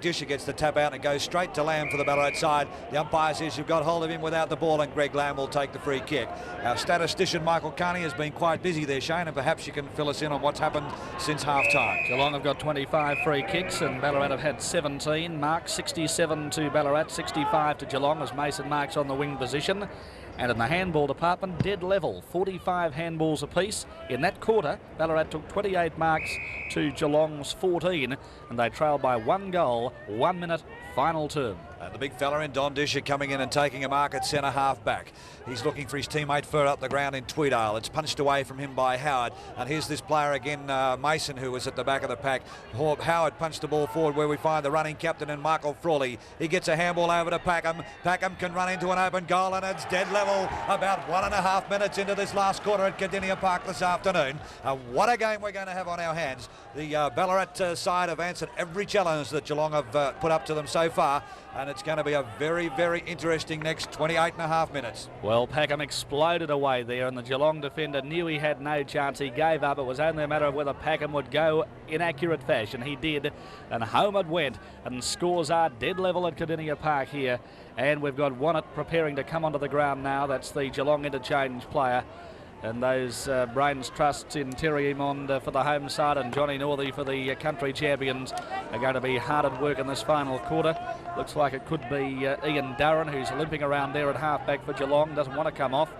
Disher gets the tap out and it goes straight to Lamb for the Ballarat side. The umpire says you've got hold of him without the ball, and Greg Lamb will take the free kick. Our statistician Michael Carney has been quite busy there, Shane, and perhaps you can fill us in on what's happened since half-time. Geelong have got 25 free kicks and Ballarat have had 17. Mark 67 to Ballarat, 65 to Geelong as Mason marks on the wing position. And in the handball department, dead level, 45 handballs apiece. In that quarter, Ballarat took 28 marks to Geelong's 14, and they trailed by 1 goal, 1 minute, final term. The big fella in Don Disher coming in and taking a mark at centre half back. He's looking for his teammate further up the ground in Tweedale. It's punched away from him by Howard. And here's this player again, Mason, who was at the back of the pack. Howard punched the ball forward where we find the running captain and Michael Frawley. He gets a handball over to Packham. Packham can run into an open goal, and it's dead level about 1.5 minutes into this last quarter at Cardinia Park this afternoon. What a game we're going to have on our hands. The Ballarat side have answered every challenge that Geelong have put up to them so far, and it's going to be a very, very interesting next 28.5 minutes. Well, Packham exploded away there, and the Geelong defender knew he had no chance. He gave up. It was only a matter of whether Packham would go in accurate fashion. He did, and home it went, and scores are dead level at Cardinia Park here. And we've got Wannett preparing to come onto the ground now. That's the Geelong interchange player. And those brains trusts in Terry Emond for the home side and Johnny Northey for the country champions are going to be hard at work in this final quarter. Looks like it could be Ian Durran, who's limping around there at halfback for Geelong. Doesn't want to come off,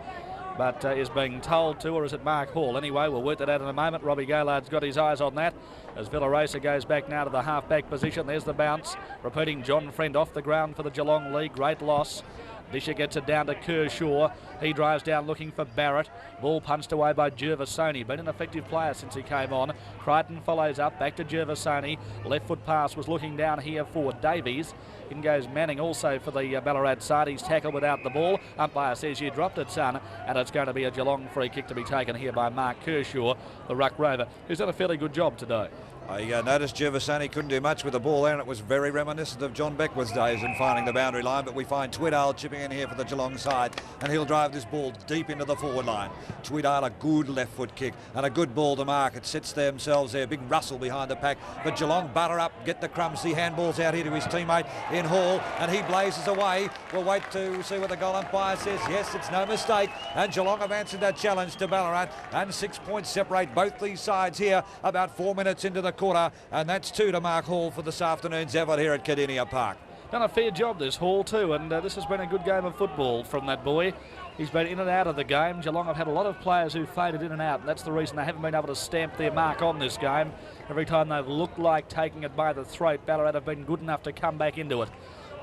but is being told to, or is it Mark Hall? Anyway, we'll work that out in a moment. Robbie Gaylard's got his eyes on that as Villarosa goes back now to the halfback position. There's the bounce. Repeating, John Friend off the ground for the Geelong League. Great loss. Disher gets it down to Kershaw. He drives down looking for Barrett. Ball punched away by Gervasoni. Been an effective player since he came on. Crichton follows up. Back to Gervasoni. Left foot pass was looking down here for Davies. In goes Manning also for the Ballarat side. He's tackled without the ball. Umpire says you dropped it, son. And it's going to be a Geelong free kick to be taken here by Mark Kershaw, the ruck rover, who's done a fairly good job today. I noticed Gervasoni couldn't do much with the ball there, and it was very reminiscent of John Beckwith's days in finding the boundary line, but we find Tweedale chipping in here for the Geelong side, and he'll drive this ball deep into the forward line. Tweedale, a good left foot kick and a good ball to mark. It sets themselves there, big rustle behind the pack, but Geelong butter up, get the crumbs. He handballs out here to his teammate in Hall, and he blazes away. We'll wait to see what the goal umpire says. Yes, it's no mistake, and Geelong have answered that challenge to Ballarat, and 6 points separate both these sides here about 4 minutes into the quarter, and that's 2 to Mark Hall for this afternoon's effort here at Cardinia Park. Done a fair job this Hall too, and this has been a good game of football from that boy. He's been in and out of the game. Geelong have had a lot of players who faded in and out, and that's the reason they haven't been able to stamp their mark on this game. Every time they've looked like taking it by the throat, Ballarat have been good enough to come back into it.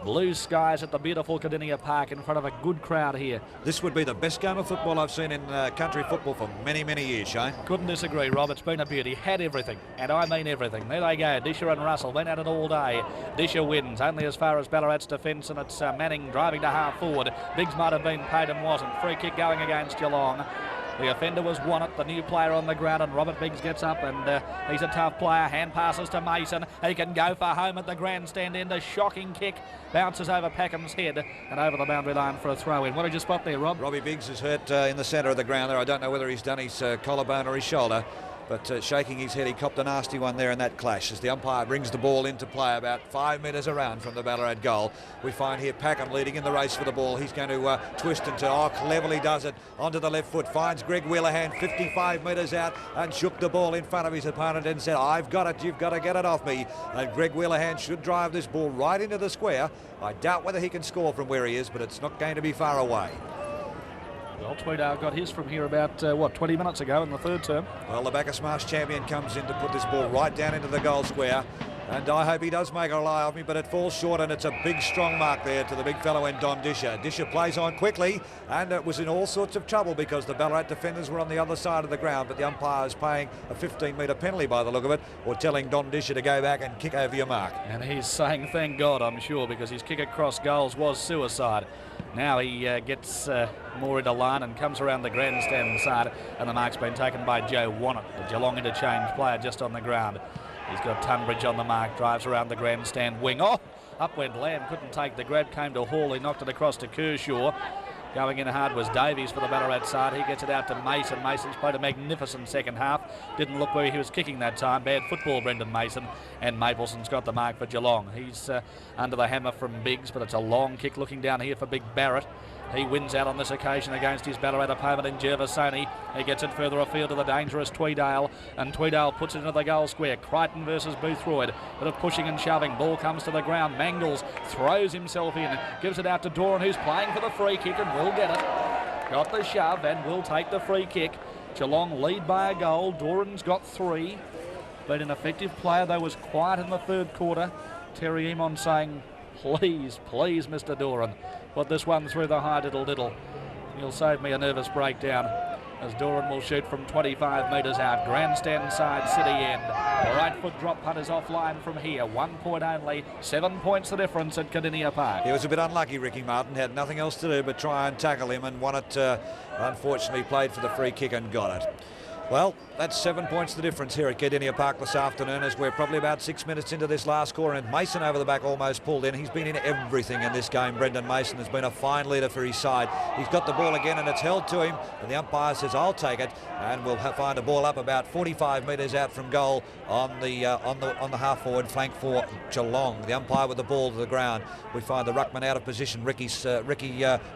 Blue skies at the beautiful Cardinia Park in front of a good crowd here. This would be the best game of football I've seen in country football for many, many years, Shane. Couldn't disagree, Rob. It's been a beauty. Had everything, and I mean everything. There they go. Disher and Russell been at it all day. Disher wins only as far as Ballarat's defence, and it's Manning driving to half forward. Biggs might have been paid and wasn't. Free kick going against Geelong. The offender was Wannett, the new player on the ground, and Robert Biggs gets up, and he's a tough player. Hand passes to Mason. He can go for home at the grandstand end. A shocking kick. Bounces over Packham's head and over the boundary line for a throw-in. What did you spot there, Rob? Robbie Biggs is hurt in the centre of the ground there. I don't know whether he's done his collarbone or his shoulder, but shaking his head, he copped a nasty one there in that clash as the umpire brings the ball into play about 5 metres around from the Ballarat goal. We find here Packham leading in the race for the ball. He's going to twist and turn. Cleverly does it onto the left foot. Finds Greg Wheelerhan 55 metres out and shook the ball in front of his opponent and said, I've got it, you've got to get it off me. And Greg Wheelerhan should drive this ball right into the square. I doubt whether he can score from where he is, but it's not going to be far away. Well, Tweedale got his from here about, 20 minutes ago in the third term. Well, the Bacchus Marsh champion comes in to put this ball right down into the goal square. And I hope he does make a lie of me, but it falls short, and it's a big, strong mark there to the big fellow in Don Disher. Disher plays on quickly, and it was in all sorts of trouble because the Ballarat defenders were on the other side of the ground, but the umpire is paying a 15-metre penalty by the look of it, or telling Don Disher to go back and kick over your mark. And he's saying thank God, I'm sure, because his kick across goals was suicide. Now he gets more into line and comes around the grandstand side, and the mark's been taken by Joe Wannett, the Geelong interchange player just on the ground. He's got Tunbridge on the mark, drives around the grandstand wing. Oh, up went Lamb, couldn't take the grab, came to Hall, he knocked it across to Kershaw. Going in hard was Davies for the Ballarat side. He gets it out to Mason. Mason's played a magnificent second half. Didn't look where he was kicking that time. Bad football, Brendan Mason. And Mapleson's got the mark for Geelong. He's under the hammer from Biggs, but it's a long kick looking down here for Big Barrett. He wins out on this occasion against his Ballarat opponent in Gervasoni. He gets it further afield to the dangerous Tweedale, and Tweedale puts it into the goal square. Crichton versus Boothroyd. Bit of pushing and shoving. Ball comes to the ground. Mangles throws himself in, gives it out to Doran, who's playing for the free kick and will get it. Got the shove and will take the free kick. Geelong lead by a goal. Doran's got 3. But an effective player, though, was quiet in the third quarter. Terry Emon saying, please, please, Mr. Doran, put this one through the high diddle. You'll save me a nervous breakdown, as Doran will shoot from 25 metres out. Grandstand side, City end. Right foot drop punt is offline from here. 1 point only. 7 points the difference at Cardinia Park. He was a bit unlucky, Ricky Martin. Had nothing else to do but try and tackle him and won it. Unfortunately played for the free kick and got it. Well, that's 7 points the difference here at Cardinia Park this afternoon, as we're probably about 6 minutes into this last quarter, and Mason over the back almost pulled in. He's been in everything in this game. Brendan Mason has been a fine leader for his side. He's got the ball again and it's held to him, and the umpire says, I'll take it, and we'll find a ball up about 45 metres out from goal on the half forward flank for Geelong. The umpire with the ball to the ground. We find the ruckman out of position. Ricky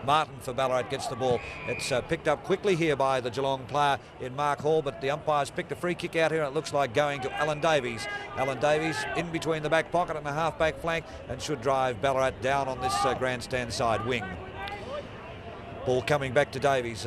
Martin for Ballarat gets the ball. It's picked up quickly here by the Geelong player in Mark Hall, but the umpire's picked a free kick out here, and it looks like going to Alan Davies. Alan Davies in between the back pocket and the half-back flank, and should drive Ballarat down on this grandstand side wing. Ball coming back to Davies.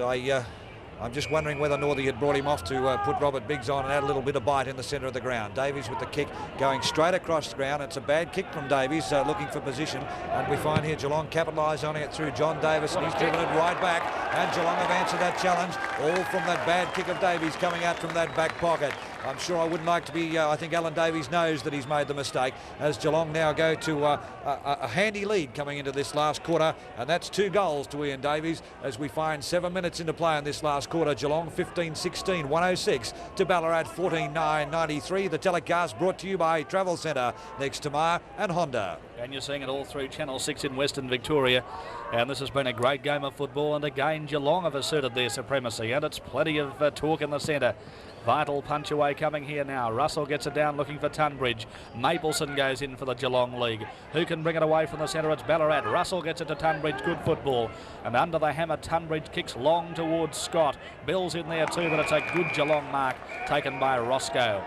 I'm just wondering whether Northey had brought him off to put Robert Biggs on and add a little bit of bite in the centre of the ground. Davies with the kick going straight across the ground. It's a bad kick from Davies, looking for position, and we find here Geelong capitalise on it through John Davis, and he's driven it right back, and Geelong have answered that challenge, all from that bad kick of Davies coming out from that back pocket. I'm sure I wouldn't like to be, I think Alan Davies knows that he's made the mistake, as Geelong now go to a handy lead coming into this last quarter, and that's 2 goals to Ian Davies, as we find 7 minutes into play in this last quarter. Geelong 15-16, 106 to Ballarat 14-9, 93. The telecast brought to you by Travel Centre, next to Myer and Honda. And you're seeing it all through Channel 6 in Western Victoria. And this has been a great game of football, and again Geelong have asserted their supremacy, and it's plenty of talk in the centre. Vital punch away coming here now. Russell gets it down looking for Tunbridge. Mapleson goes in for the Geelong League. Who can bring it away from the centre? It's Ballarat. Russell gets it to Tunbridge. Good football. And under the hammer, Tunbridge kicks long towards Scott. Bill's in there too, but it's a good Geelong mark taken by Roscoe.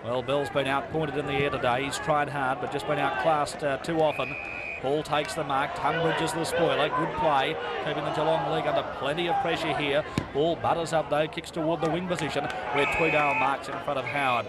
Well, Bill's been outpointed in the air today. He's tried hard, but just been outclassed too often. Paul takes the mark. Tunbridge is the spoiler. Good play, keeping the Geelong League under plenty of pressure here. Ball butters up though, kicks toward the wing position, where Tweedale marks in front of Howard.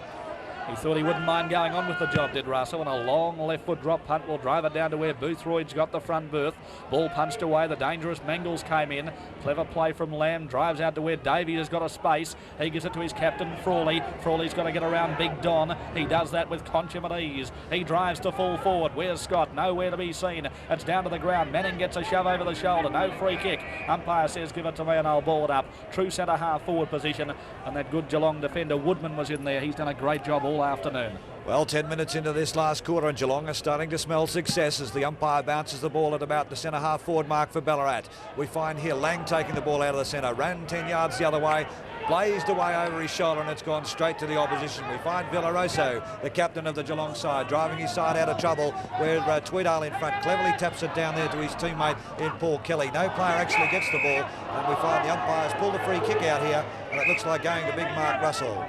He thought he wouldn't mind going on with the job, did Russell, and a long left foot drop punt will drive it down to where Boothroyd's got the front berth. Ball punched away. The dangerous Mangles came in. Clever play from Lamb. Drives out to where Davey has got a space. He gives it to his captain, Frawley. Frawley's got to get around Big Don. He does that with consummate ease. He drives to full forward. Where's Scott? Nowhere to be seen. It's down to the ground. Manning gets a shove over the shoulder. No free kick. Umpire says, give it to me and I'll ball it up. True centre half forward position. And that good Geelong defender, Woodman, was in there. He's done a great job all afternoon. Well, 10 minutes into this last quarter, and Geelong are starting to smell success as the umpire bounces the ball at about the centre half forward mark for Ballarat. We find here Lang taking the ball out of the centre, ran 10 yards the other way, blazed away over his shoulder, and it's gone straight to the opposition. We find Villaroso, the captain of the Geelong side, driving his side out of trouble, where Tweedale in front cleverly taps it down there to his teammate in Paul Kelly. No player actually gets the ball, and we find the umpires pull the free kick out here, and it looks like going to big Mark Russell.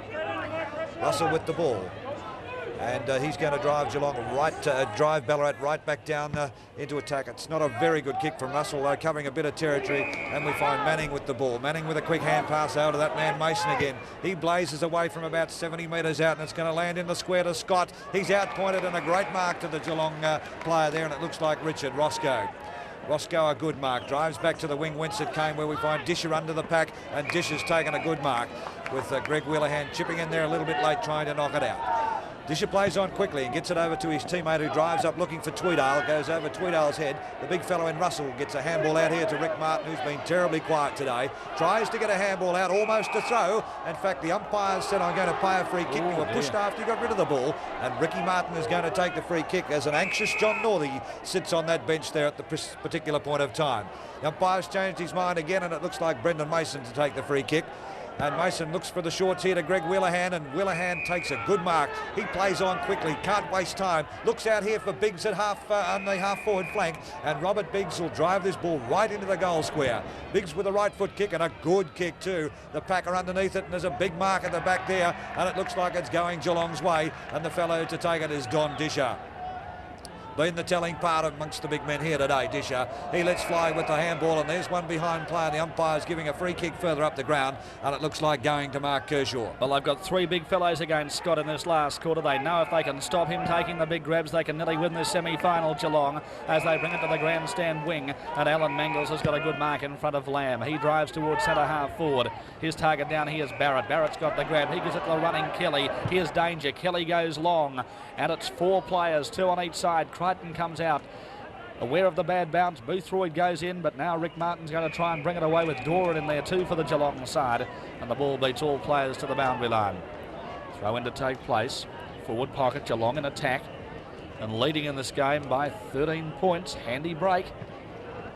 Russell with the ball. And he's going to drive Geelong drive Ballarat right back down into attack. It's not a very good kick from Russell, though, covering a bit of territory. And we find Manning with the ball. Manning with a quick hand pass out to that man Mason again. He blazes away from about 70 metres out, and it's going to land in the square to Scott. He's outpointed, and a great mark to the Geelong player there, and it looks like Richard Roscoe. Roscoe a good mark, drives back to the wing whence it came, where we find Disher under the pack, and Disher's taken a good mark with Greg Wheelerhan chipping in there a little bit late trying to knock it out. Disher plays on quickly and gets it over to his teammate who drives up looking for Tweedale. Goes over Tweedale's head. The big fellow in Russell gets a handball out here to Rick Martin, who's been terribly quiet today. Tries to get a handball out, almost a throw. In fact, the umpires said, I'm going to pay a free kick. You were pushed after you got rid of the ball. And Ricky Martin is going to take the free kick as an anxious John Northey sits on that bench there at the particular point of time. The umpire's changed his mind again, and it looks like Brendan Mason to take the free kick. And Mason looks for the shorts here to Greg Wheelahan, and Wheelahan takes a good mark. He plays on quickly, can't waste time. Looks out here for Biggs at on the half-forward flank, and Robert Biggs will drive this ball right into the goal square. Biggs with a right foot kick, and a good kick too. The packer underneath it, and there's a big mark at the back there, and it looks like it's going Geelong's way, and the fellow to take it is Don Disher. Been the telling part amongst the big men here today, Disher. He lets fly with the handball, and there's one behind play, and the umpire's giving a free kick further up the ground, and it looks like going to Mark Kershaw. Well, they've got three big fellows against Scott in this last quarter. They know if they can stop him taking the big grabs, they can nearly win this semi-final, Geelong, as they bring it to the grandstand wing, and Alan Mangles has got a good mark in front of Lamb. He drives towards centre half forward. His target down here is Barrett. Barrett's got the grab. He gives it to the running Kelly. Here's danger. Kelly goes long, and it's four players, two on each side. Crichton comes out. Aware of the bad bounce, Boothroyd goes in, but now Rick Martin's going to try and bring it away with Doran in there too for the Geelong side, and the ball beats all players to the boundary line. Throw in to take place. Forward pocket, Geelong in attack, and leading in this game by 13 points. Handy break.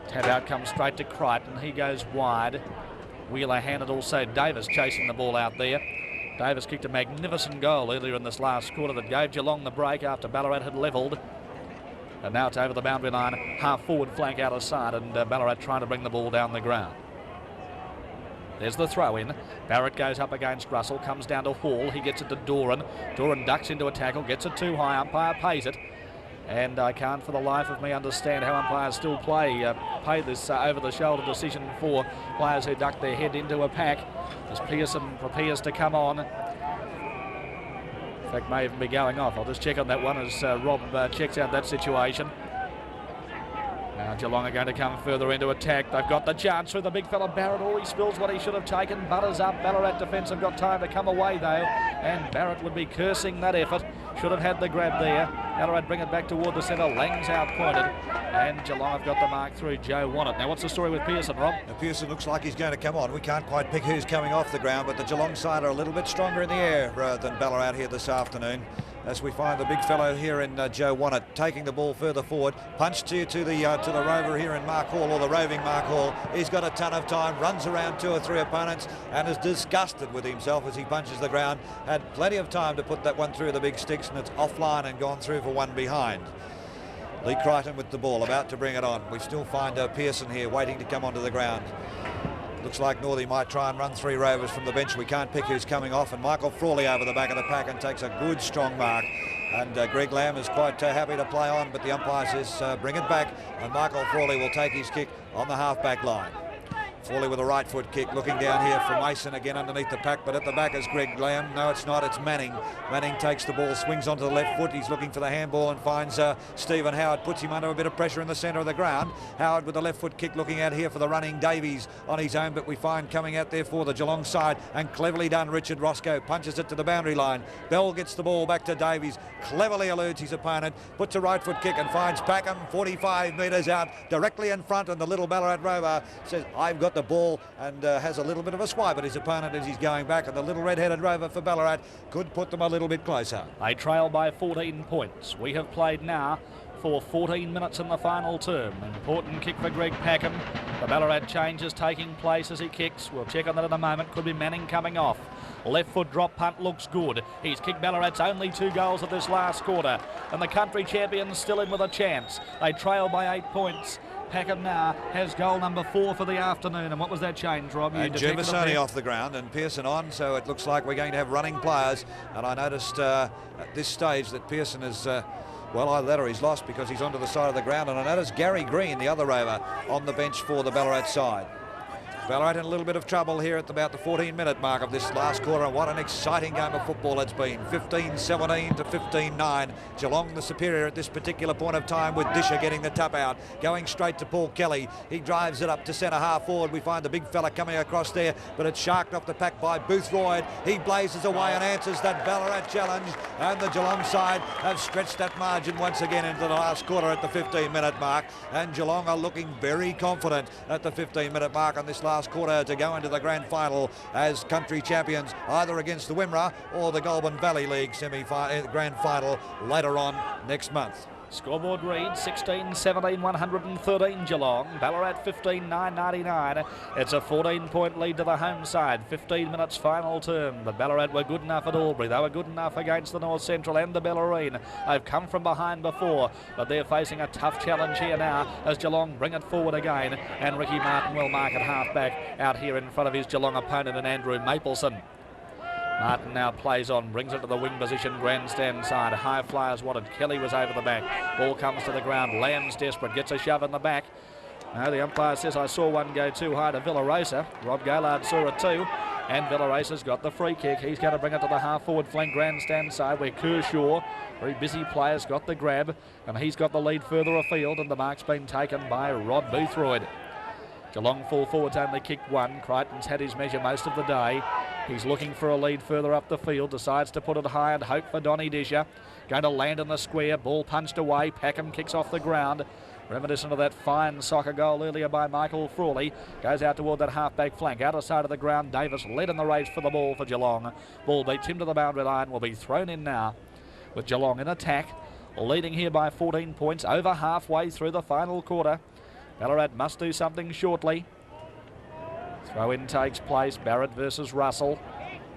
Tap out comes straight to Crichton. He goes wide. Wheeler handed also Davis chasing the ball out there. Davis kicked a magnificent goal earlier in this last quarter that gave Geelong the break after Ballarat had levelled. And now it's over the boundary line, half forward flank out of sight, and Ballarat trying to bring the ball down the ground. There's the throw in. Barrett goes up against Russell, comes down to Hall. He gets it to Doran. Doran ducks into a tackle, gets it too high. Umpire pays it. And I can't for the life of me understand how umpires still pay this over-the-shoulder decision for players who duck their head into a pack as Pearson prepares to come on. In fact, may even be going off. I'll just check on that one as Rob checks out that situation. Now Geelong are going to come further into attack. They've got the chance through the big fella Barrett. Oh, he spills what he should have taken. Butters up. Ballarat defence have got time to come away though. And Barrett would be cursing that effort. Should have had the grab there. Ballarat bring it back toward the centre. Lang's outpointed. And Geelong have got the mark through Joe Wannett. Now what's the story with Pearson, Rob? Now, Pearson looks like he's going to come on. We can't quite pick who's coming off the ground, but the Geelong side are a little bit stronger in the air than Ballarat here this afternoon. As we find the big fellow here in Joe Wannett taking the ball further forward. Punched here to the rover here in Mark Hall, or the roving Mark Hall. He's got a ton of time, runs around two or three opponents, and is disgusted with himself as he punches the ground. Had plenty of time to put that one through the big sticks, and it's offline and gone through for one behind. Lee Crichton with the ball, about to bring it on. We still find Pearson here waiting to come onto the ground. Looks like Northey might try and run three rovers from the bench. We can't pick who's coming off, and Michael Frawley over the back of the pack and takes a good strong mark. And Greg Lamb is quite happy to play on, but the umpire says bring it back, and Michael Frawley will take his kick on the half-back line. Frawley with a right foot kick, looking down here for Mason again underneath the pack, but at the back is Greg Lamb. No, it's not, it's Manning. Manning takes the ball, swings onto the left foot. He's looking for the handball and finds Stephen Howard, puts him under a bit of pressure in the centre of the ground. Howard with the left foot kick, looking out here for the running Davies on his own, but we find coming out there for the Geelong side, and cleverly done, Richard Roscoe punches it to the boundary line. Bell gets the ball back to Davies, cleverly eludes his opponent, puts a right foot kick and finds Packham 45 metres out, directly in front, and the little Ballarat rover says, I've got the ball, and has a little bit of a swipe at his opponent as he's going back, and the little red-headed rover for Ballarat could put them a little bit closer. They trail by 14 points. We have played now for 14 minutes in the final term. Important kick for Greg Packham. The Ballarat change is taking place as he kicks. We'll check on that in a moment. Could be Manning coming off. Left foot drop punt looks good. He's kicked Ballarat's only 2 goals of this last quarter, and the country champions still in with a chance. They trail by 8 points. Packham now has goal number 4 for the afternoon. And what was that change, Rob? Jeffersoni off the ground and Pearson on, so it looks like we're going to have running players. And I noticed at this stage that Pearson is, well, either that or he's lost because he's onto the side of the ground. And I noticed Gary Green, the other rover, on the bench for the Ballarat side. Ballarat in a little bit of trouble here at about the 14-minute mark of this last quarter. What an exciting game of football it's been. 15-17 to 15-9. Geelong the superior at this particular point of time, with Disher getting the tap out. Going straight to Paul Kelly. He drives it up to centre half forward. We find the big fella coming across there, but it's sharked off the pack by Boothroyd. He blazes away and answers that Ballarat challenge. And the Geelong side have stretched that margin once again into the last quarter at the 15-minute mark. And Geelong are looking very confident at the 15-minute mark on this last quarter to go into the grand final as country champions, either against the Wimmera or the Goulburn Valley League grand final later on next month. Scoreboard reads 16-17, 113 Geelong. Ballarat 15-9-99. It's a 14-point lead to the home side. 15 minutes final term. But Ballarat were good enough at Albury. They were good enough against the North Central and the Bellarine. They've come from behind before, but they're facing a tough challenge here now as Geelong bring it forward again. And Ricky Martin will mark at half-back out here in front of his Geelong opponent and Andrew Mapleson. Martin now plays on, brings it to the wing position, grandstand side. High flyers wanted. Kelly was over the back. Ball comes to the ground. Lamb's desperate, gets a shove in the back. No, the umpire says I saw one go too high to Villarosa. Rob Gaillard saw it too. And Villarosa's got the free kick. He's going to bring it to the half-forward flank grandstand side where Kershaw, very busy players, got the grab. And he's got the lead further afield, and the mark's been taken by Rod Boothroyd. Geelong full forwards only kicked one. Crichton's had his measure most of the day. He's looking for a lead further up the field, decides to put it high and hope for Donny Disher. Going to land in the square, ball punched away, Packham kicks off the ground. Reminiscent of that fine soccer goal earlier by Michael Frawley. Goes out toward that half-back flank. Outer side of the ground, Davis led in the race for the ball for Geelong. Ball beats him to the boundary line, will be thrown in now with Geelong in attack. Leading here by 14 points, over halfway through the final quarter. Ballarat must do something shortly. Throw-in takes place. Barrett versus Russell.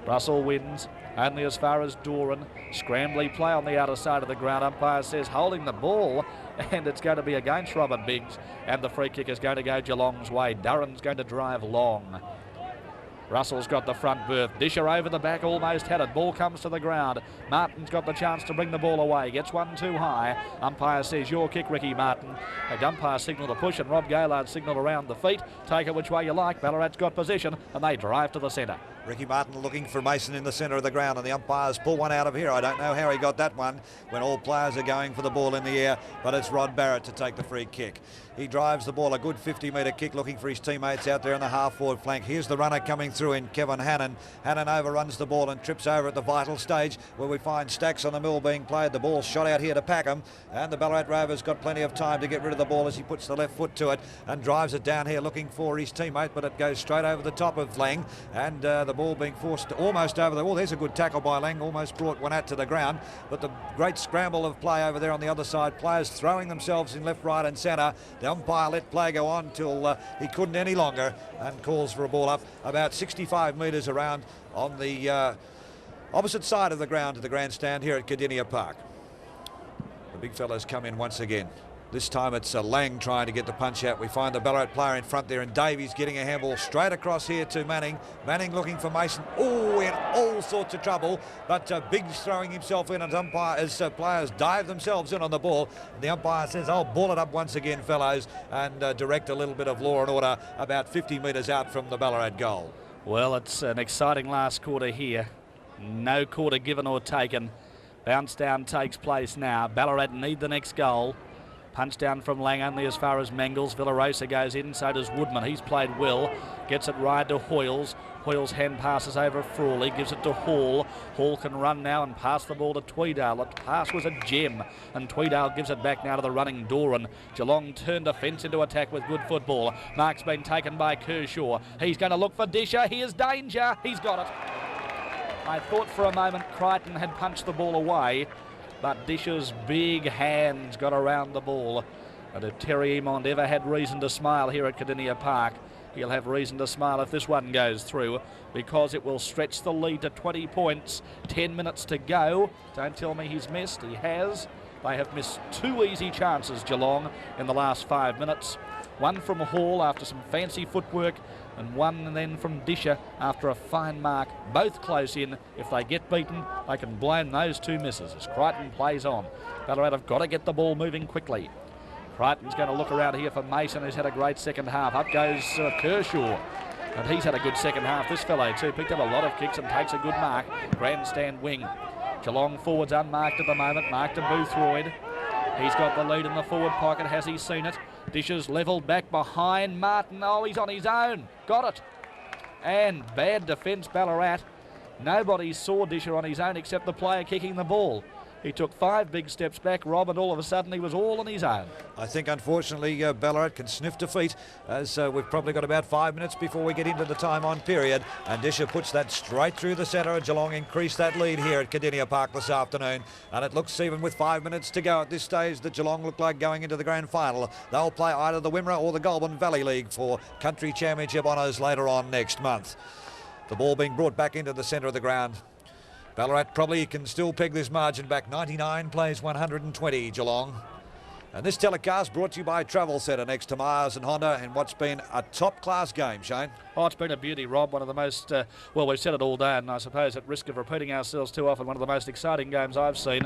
Russell wins only as far as Doran. Scrambly play on the outer side of the ground. Umpire says holding the ball, and it's going to be against Robert Biggs. And the free kick is going to go Geelong's way. Durran's going to drive long. Russell's got the front berth. Disher over the back, almost had it. Ball comes to the ground. Martin's got the chance to bring the ball away. Gets one too high. Umpire says, your kick, Ricky Martin. A umpire signalled a push, and Rob Gaillard signalled around the feet. Take it which way you like. Ballarat's got possession, and they drive to the centre. Ricky Martin looking for Mason in the centre of the ground, and the umpires pull one out of here. I don't know how he got that one when all players are going for the ball in the air, but it's Rod Barrett to take the free kick. He drives the ball, a good 50-metre kick, looking for his teammates out there on the half-forward flank. Here's the runner coming through in Kevin Hannon. Hannon overruns the ball and trips over at the vital stage where we find Stacks on the mill being played. The ball shot out here to Packham, and the Ballarat Rovers got plenty of time to get rid of the ball as he puts the left foot to it and drives it down here looking for his teammate, but it goes straight over the top of Lang, and the ball being forced almost over the wall. There's a good tackle by Lang, almost brought one out to the ground, but the great scramble of play over there on the other side, players throwing themselves in left, right and centre. The umpire let play go on till he couldn't any longer and calls for a ball up about 65 metres around on the opposite side of the ground to the grandstand here at Cardinia Park. The big fellas come in once again. This time it's Lang trying to get the punch out. We find the Ballarat player in front there, and Davies getting a handball straight across here to Manning. Manning looking for Mason. Oh, in all sorts of trouble, but Biggs throwing himself in as players dive themselves in on the ball. And the umpire says, I'll ball it up once again, fellows, and direct a little bit of law and order about 50 metres out from the Ballarat goal. Well, it's an exciting last quarter here. No quarter given or taken. Bounce down takes place now. Ballarat need the next goal. Punch down from Lang only as far as Mangles. Villarosa goes in, so does Woodman. He's played well. Gets it right to Hoyles. Hoyles' hand passes over Frawley, gives it to Hall. Hall can run now and pass the ball to Tweedale. The pass was a gem, and Tweedale gives it back now to the running Doran. Geelong turned defence into attack with good football. Mark's been taken by Kershaw. He's going to look for Disher. Here's danger. He's got it. I thought for a moment Crichton had punched the ball away, but Disher's big hands got around the ball. And if Terry Emond ever had reason to smile here at Cardinia Park, he'll have reason to smile if this one goes through, because it will stretch the lead to 20 points. 10 minutes to go. Don't tell me he's missed. He has. They have missed two easy chances, Geelong, in the last 5 minutes. One from Hall after some fancy footwork, and one then from Disher after a fine mark. Both close in. If they get beaten, they can blame those two misses as Crichton plays on. Ballarat have got to get the ball moving quickly. Crichton's going to look around here for Mason, who's had a great second half. Up goes Kershaw. And he's had a good second half, this fellow too. Picked up a lot of kicks and takes a good mark. Grandstand wing. Geelong forwards unmarked at the moment. Marked to Boothroyd. He's got the lead in the forward pocket. Has he seen it? Dishes levelled back behind Martin. Oh, he's on his own. Got it. And bad defence, Ballarat. Nobody saw Disher on his own except the player kicking the ball. He took 5 big steps back, Rob, and all of a sudden he was all on his own. I think, unfortunately, Ballarat can sniff defeat, as we've probably got about 5 minutes before we get into the time-on period. And Disher puts that straight through the centre. Geelong increased that lead here at Cardinia Park this afternoon. And it looks, even with 5 minutes to go at this stage, that Geelong look like going into the grand final. They'll play either the Wimmera or the Goulburn Valley League for Country Championship honours later on next month. The ball being brought back into the centre of the ground. Ballarat probably can still peg this margin back. 99 plays 120, Geelong. And this telecast brought to you by Travel Centre next to Myers and Honda in what's been a top-class game, Shane. Oh, it's been a beauty, Rob. One of the most, well, we've said it all day, and I suppose at risk of repeating ourselves too often, one of the most exciting games I've seen.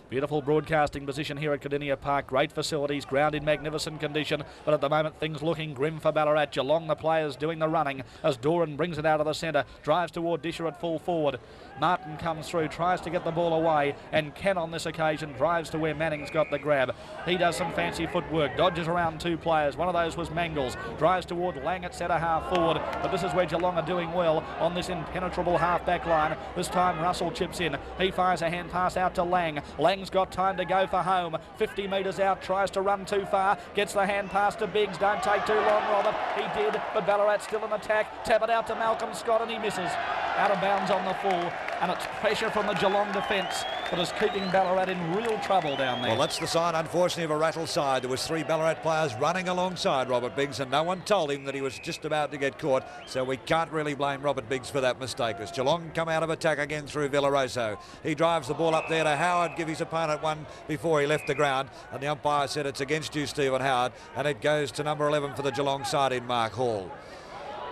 Beautiful broadcasting position here at Cardinia Park. Great facilities, ground in magnificent condition. But at the moment, things looking grim for Ballarat. Geelong, the players doing the running as Doran brings it out of the centre. Drives toward Disher at full forward. Martin comes through, tries to get the ball away, and can on this occasion. Drives to where Manning's got the grab. He does some fancy footwork. Dodges around 2 players. One of those was Mangles. Drives toward Lang at centre half forward. But this is where Geelong are doing well on this impenetrable half back line. This time Russell chips in. He fires a hand pass out to Lang. Lang's got time to go for home. 50 metres out, tries to run too far. Gets the hand pass to Biggs. Don't take too long, Robert. He did, but Ballarat still in attack. Tap it out to Malcolm Scott and he misses. Out of bounds on the full, and it's pressure from the Geelong defence that is keeping Ballarat in real trouble down there. Well, that's the sign, unfortunately, of a rattle side. There was 3 Ballarat players running alongside Robert Biggs, and no one told him that he was just about to get caught, so we can't really blame Robert Biggs for that mistake. As Geelong come out of attack again through Villaroso. He drives the ball up there to Howard, give his opponent one before he left the ground, and the umpire said it's against you, Stephen Howard, and it goes to number 11 for the Geelong side in Mark Hall.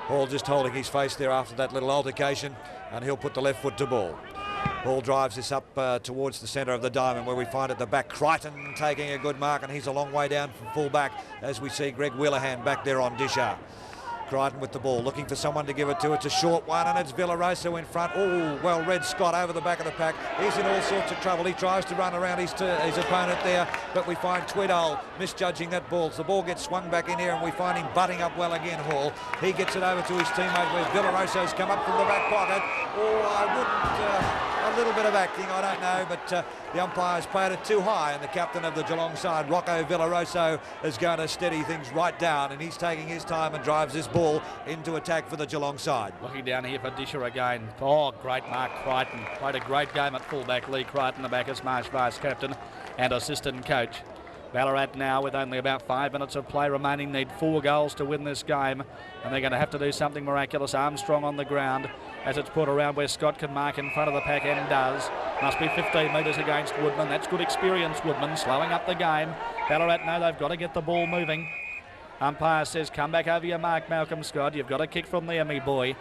Hall just holding his face there after that little altercation, and he'll put the left foot to ball. Hall drives this up towards the centre of the diamond, where we find at the back Crichton taking a good mark, and he's a long way down from full back as we see Greg Wheelahan back there on Disher. Crichton with the ball, looking for someone to give it to. It's a short one, and it's Villaroso in front. Oh, well read Scott over the back of the pack. He's in all sorts of trouble. He tries to run around his opponent there, but we find Tweedale misjudging that ball. So the ball gets swung back in here, and we find him butting up well again, Hall. He gets it over to his teammate, where Villaroso's come up from the back pocket. Oh, I wouldn't... a little bit of acting, I don't know, but the umpire's played it too high, and the captain of the Geelong side, Rocco Villaroso, is going to steady things right down, and he's taking his time and drives this ball into attack for the Geelong side. Looking down here for Disher again. Oh, great mark, Crichton. Played a great game at fullback. Lee Crichton, the back as Marsh vice captain and assistant coach. Ballarat now, with only about 5 minutes of play remaining, need 4 goals to win this game, and they're going to have to do something miraculous. Armstrong on the ground as it's put around where Scott can mark in front of the pack, and does. Must be 15 metres against Woodman. That's good experience, Woodman, slowing up the game. Ballarat know they've got to get the ball moving. Umpire says, come back over your mark, Malcolm Scott. You've got to kick from there, me boy.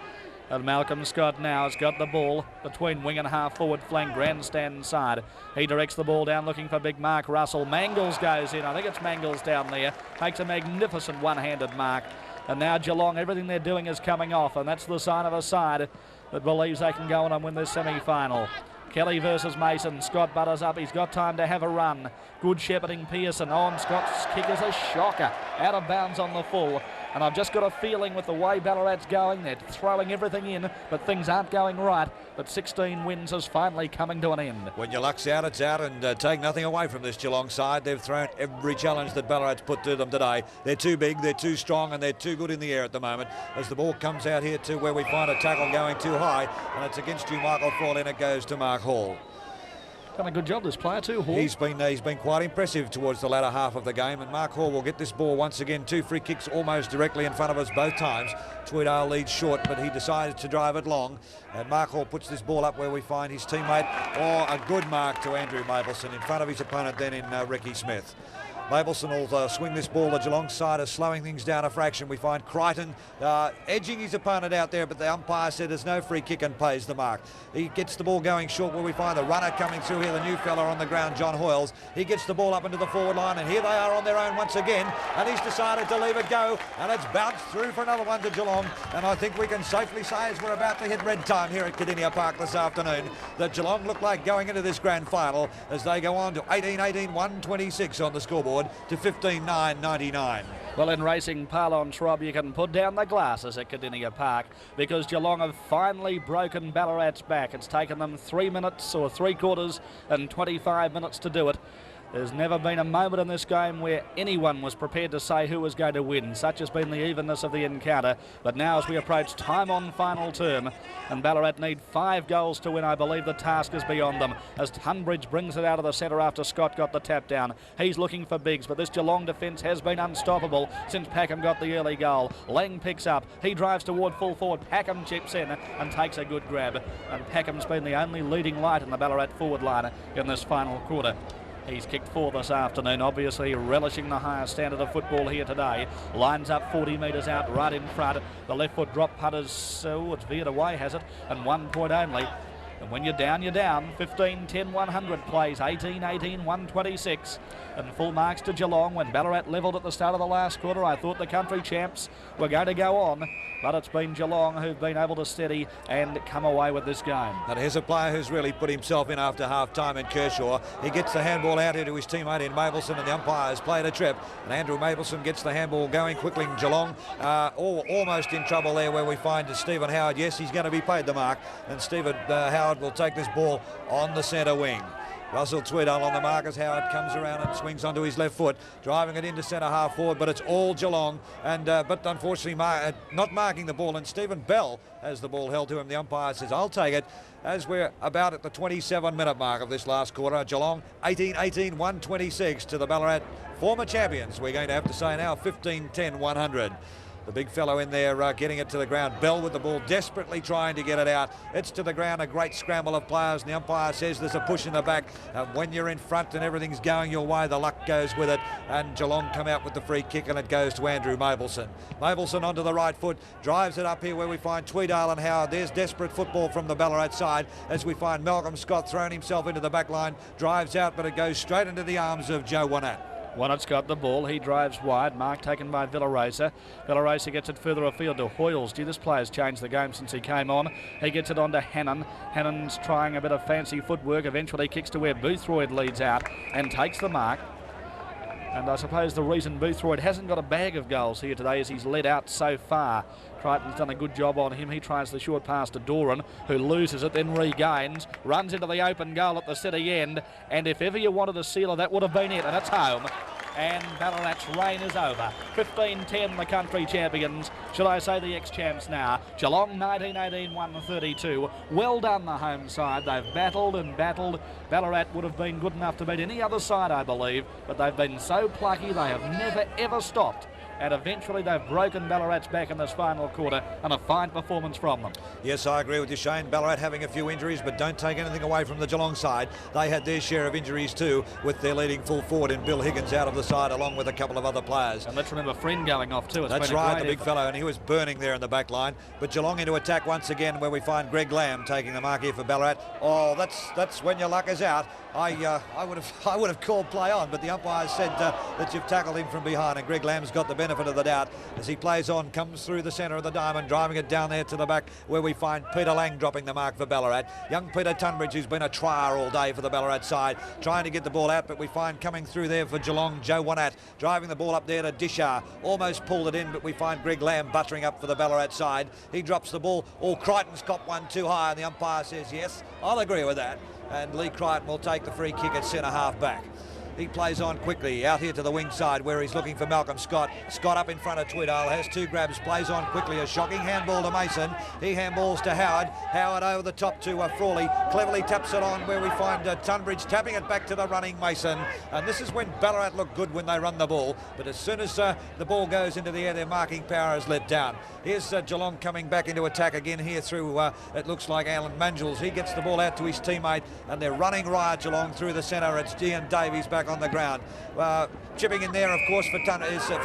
And Malcolm Scott now has got the ball between wing and half forward flank, grandstand side. He directs the ball down looking for big Mark Russell. Mangles goes in. I think it's Mangles down there. Makes a magnificent one-handed mark. And now Geelong, everything they're doing is coming off, and that's the sign of a side that believes they can go on and win this semi-final. Kelly versus Mason. Scott butters up. He's got time to have a run. Good shepherding Pearson. On Scott's kick is a shocker. Out of bounds on the full. And I've just got a feeling with the way Ballarat's going, they're throwing everything in, but things aren't going right. But 16 wins is finally coming to an end. When your luck's out, it's out, and take nothing away from this Geelong side. They've thrown every challenge that Ballarat's put to them today. They're too big, they're too strong, and they're too good in the air at the moment. As the ball comes out here to where we find a tackle going too high, and it's against you, Michael Fall, and it goes to Mark Hall. Done a good job, this player too, Hall. He's been quite impressive towards the latter half of the game, and Mark Hall will get this ball once again. 2 free kicks almost directly in front of us both times. Tweedale leads short, but he decided to drive it long, and Mark Hall puts this ball up where we find his teammate. Oh, a good mark to Andrew Mapleson in front of his opponent then in Ricky Smith. Mabelson will swing this ball. The Geelong side is slowing things down a fraction. We find Crichton edging his opponent out there, but the umpire said there's no free kick and pays the mark. He gets the ball going short where we find the runner coming through here, the new fella on the ground, John Hoyles. He gets the ball up into the forward line, and here they are on their own once again, and he's decided to leave it go, and it's bounced through for another one to Geelong, and I think we can safely say as we're about to hit red time here at Cardinia Park this afternoon that Geelong look like going into this grand final as they go on to 18-18, 126 on the scoreboard to 15-9-99. Well, in racing parlance, Rob, you can put down the glasses at Cardinia Park because Geelong have finally broken Ballarat's back. It's taken them 3 minutes or 3/4 and 25 minutes to do it. There's never been a moment in this game where anyone was prepared to say who was going to win. Such has been the evenness of the encounter. But now as we approach time on final term, and Ballarat need 5 goals to win, I believe the task is beyond them. As Tunbridge brings it out of the centre after Scott got the tap down. He's looking for Biggs, but this Geelong defence has been unstoppable since Packham got the early goal. Lang picks up. He drives toward full forward. Packham chips in and takes a good grab. And Packham's been the only leading light in the Ballarat forward line in this final quarter. He's kicked 4 this afternoon, obviously relishing the higher standard of football here today. Lines up 40 metres out right in front. The left foot drop putters, it's veered away, has it? And 1 point only. And when you're down, you're down. 15-10-100 plays, 18-18, 126. And full marks to Geelong when Ballarat levelled at the start of the last quarter. I thought the country champs were going to go on, but it's been Geelong who've been able to steady and come away with this game. And here's a player who's really put himself in after half-time in Kershaw. He gets the handball out here to his teammate in Mabelson, and the umpire has played a trip. And Andrew Mabelson gets the handball going quickly. Geelong almost in trouble there where we find Stephen Howard. Yes, he's going to be paid the mark, and Stephen Howard will take this ball on the centre wing. Russell Tweedale on the mark as Howard comes around and swings onto his left foot, driving it into centre half forward, but it's all Geelong, and but unfortunately not marking the ball, and Stephen Bell has the ball held to him. The umpire says, I'll take it, as we're about at the 27-minute mark of this last quarter. Geelong 18-18, 126 to the Ballarat former champions. We're going to have to say now 15-10, 100. The big fellow in there getting it to the ground. Bell with the ball, desperately trying to get it out. It's to the ground, a great scramble of players, and the umpire says there's a push in the back. When you're in front and everything's going your way, the luck goes with it, and Geelong come out with the free kick, and it goes to Andrew Mabelson. Mabelson onto the right foot, drives it up here where we find Tweedale and Howard. There's desperate football from the Ballarat side as we find Malcolm Scott throwing himself into the back line, drives out, but it goes straight into the arms of Joe Wannat. Wannett's got the ball. He drives wide. Mark taken by Villarosa. Villarosa gets it further afield to Hoyles. Gee, this player's changed the game since he came on. He gets it on to Hannon. Hannon's trying a bit of fancy footwork. Eventually kicks to where Boothroyd leads out and takes the mark. And I suppose the reason Boothroyd hasn't got a bag of goals here today is he's led out so far. Crichton's done a good job on him. He tries the short pass to Doran, who loses it, then regains, runs into the open goal at the city end, and if ever you wanted a sealer, that would have been it, and it's home. And Ballarat's reign is over. 15-10, the country champions. Should I say the ex-champs now? Geelong 19-18, 132. Well done, the home side. They've battled and battled. Ballarat would have been good enough to beat any other side, I believe, but they've been so plucky they have never, ever stopped. And eventually they've broken Ballarat's back in this final quarter, and a fine performance from them. Yes, I agree with you, Shane. Ballarat having a few injuries, but don't take anything away from the Geelong side. They had their share of injuries too, with their leading full forward in Bill Higgins out of the side, along with a couple of other players. And let's remember Friend going off too. That's right, the big fellow, and he was burning there in the back line. But Geelong into attack once again, where we find Greg Lamb taking the mark here for Ballarat. Oh, that's when your luck is out. I would have called play on, but the umpire said that you've tackled him from behind, and Greg Lamb's got the benefit of the doubt as he plays on, comes through the centre of the diamond, driving it down there to the back, where we find Peter Lang dropping the mark for Ballarat. Young Peter Tunbridge, who's been a trier all day for the Ballarat side, trying to get the ball out, but we find coming through there for Geelong, Joe Wannat, driving the ball up there to Dishar, almost pulled it in, but we find Greg Lamb buttering up for the Ballarat side. He drops the ball. Crichton's got one too high, and the umpire says, yes, I'll agree with that. And Lee Crichton will take the free kick at centre half back. He plays on quickly out here to the wing side where he's looking for Malcolm Scott. Scott up in front of Tweedale, has two grabs, plays on quickly. A shocking handball to Mason. He handballs to Howard. Howard over the top to Frawley. Cleverly taps it on where we find Tunbridge tapping it back to the running Mason. And this is when Ballarat look good when they run the ball. But as soon as the ball goes into the air, their marking power is let down. Here's Geelong coming back into attack again here through, it looks like Alan Manjuls. He gets the ball out to his teammate and they're running riot Geelong through the centre. It's Ian Davies back back on the ground. Chipping in there, of course, for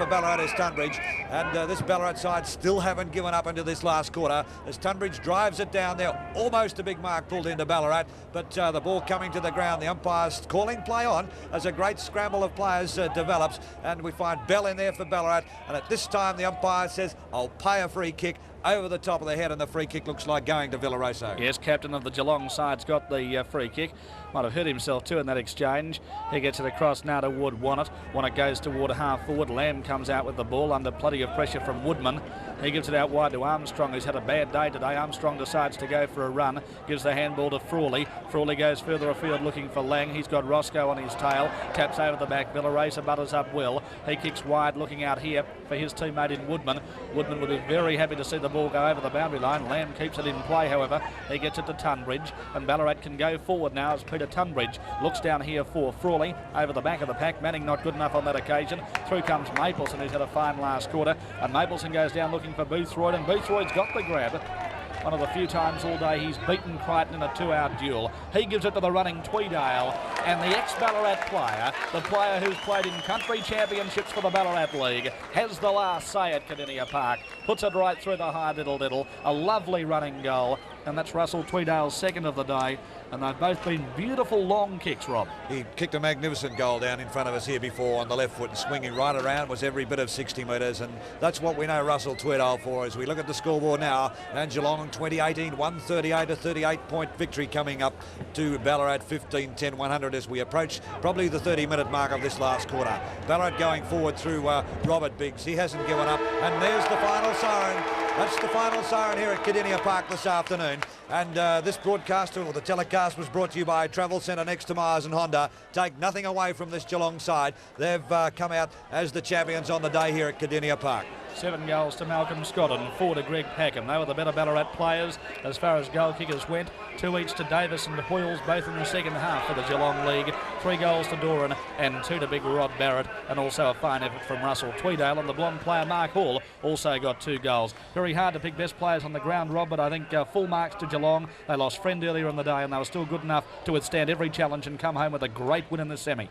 Ballarat is Tunbridge, and this Ballarat side still haven't given up into this last quarter as Tunbridge drives it down there. Almost a big mark pulled into Ballarat, but the ball coming to the ground. The umpire's calling play on as a great scramble of players develops, and we find Bell in there for Ballarat, and at this time the umpire says, I'll pay a free kick over the top of the head, and the free kick looks like going to Villarosa. Yes, captain of the Geelong side's got the free kick. Might have hurt himself too in that exchange. He gets it across now to Wood. Wannett goes toward half forward. Lamb comes out with the ball under plenty of pressure from Woodman. He gives it out wide to Armstrong, who's had a bad day today. Armstrong decides to go for a run, gives the handball to Frawley. Frawley goes further afield looking for Lang. He's got Roscoe on his tail, taps over the back. Villarosa butters up Will. He kicks wide looking out here for his teammate in Woodman. Woodman would be very happy to see the ball go over the boundary line. Lamb keeps it in play, however. He gets it to Tunbridge, and Ballarat can go forward now as Peter Tunbridge looks down here for Frawley over the back of the pack. Manning not good enough on that occasion. Through comes Mapleson, who's had a fine last quarter, and Mapleson goes down looking for Boothroyd, and Boothroyd's got the grab. One of the few times all day he's beaten Crichton in a 2-out duel. He gives it to the running Tweedale, and the ex-Ballarat player, the player who's played in country championships for the Ballarat League, has the last say at Cardinia Park. Puts it right through the high diddle. A lovely running goal, and that's Russell Tweedale's second of the day, and they've both been beautiful long kicks, Rob. He kicked a magnificent goal down in front of us here before on the left foot, and swinging right around was every bit of 60 metres, and that's what we know Russell Tweedale for. As we look at the scoreboard now, and Geelong 2018 138, a 38-point victory coming up to Ballarat 15-10-100 as we approach probably the 30-minute mark of this last quarter. Ballarat going forward through Robert Biggs. He hasn't given up, and there's the final siren. That's the final siren here at Cardinia Park this afternoon. And this broadcast, or the telecast, was brought to you by Travel Centre next to Myers and Honda. Take nothing away from this Geelong side. They've come out as the champions on the day here at Cardinia Park. 7 goals to Malcolm Scott and 4 to Greg Packham. They were the better Ballarat players as far as goal kickers went. 2 each to Davis and Hoyles, both in the second half for the Geelong League. 3 goals to Doran and 2 to big Rod Barrett, and also a fine effort from Russell Tweedale. And the blonde player Mark Hall also got 2 goals. Very hard to pick best players on the ground, Rob, but I think full marks to Geelong. They lost Friend earlier in the day, and they were still good enough to withstand every challenge and come home with a great win in the semi.